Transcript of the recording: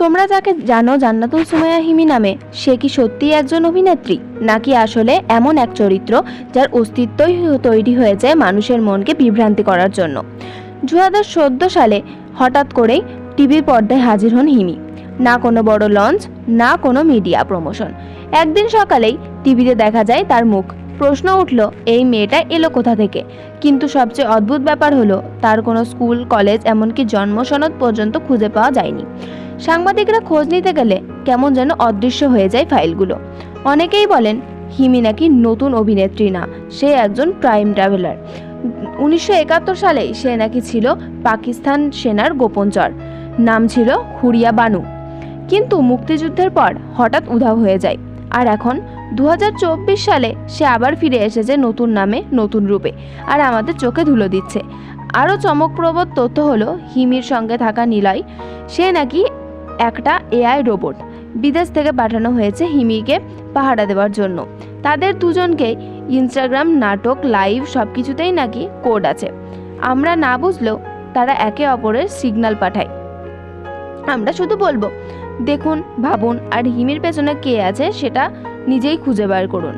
তোমরা যাকে জানো জান্নাতুল সুমাইয়া হিমি নামে, সে কি সত্যিই একজন অভিনেত্রী, নাকি আসলে এমন এক চরিত্র যার অস্তিত্বই তৈরি হয়েছে মানুষের মনকে বিভ্রান্তি করার জন্য? 2014 সালে হঠাৎ করেই টিভির পর্দায় হাজির হন হিমি। না কোনো বড় লঞ্চ, না কোনো মিডিয়া প্রমোশন। একদিন সকালেই টিভিতে দেখা যায় তার মুখ। প্রশ্ন উঠল, এই মেয়েটা এলো কোথা থেকে? কিন্তু সবচেয়ে অদ্ভুত ব্যাপার হলো, তার কোনো স্কুল, কলেজ, এমনকি জন্ম সনদ পর্যন্ত খুঁজে পাওয়া যায়নি। সাংবাদিকরা খোঁজ নিতে গেলে কেমন যেন অদৃশ্য হয়ে যায় ফাইলগুলো। অনেকেই বলেন হিমি নাকি নতুন অভিনেত্রী না, সে একজন টাইম ট্রাভেলার। 1971 সালেই সে নাকি ছিল পাকিস্তান সেনার গোপনচর, নাম ছিল হুরিয়া বানু। কিন্তু মুক্তিযুদ্ধের পর হঠাৎ উধাও হয়ে যায়। আর এখন 2024 সালে সে আবার ফিরে এসেছে নতুন নামে, নতুন রূপে, আর আমাদের চোখে ধুলো দিচ্ছে। আরও চমকপ্রদ তথ্য হলো, হিমির সঙ্গে থাকা নিলয়, সে নাকি একটা এআই রোবট। বিদেশ থেকে পাঠানো হয়েছে হিমিকে পাহারা দেওয়ার জন্য। তাদের দুজনকে ইনস্টাগ্রাম, নাটক, লাইভ সবকিছুতেই নাকি কোড আছে। আমরা না বুঝলেও তারা একে অপরের সিগন্যাল পাঠায়। আমরা শুধু বলবো, দেখুন, ভাবুন, আর হিমির পেছনে কে আছে সেটা নিজেই খুঁজে বার করুন।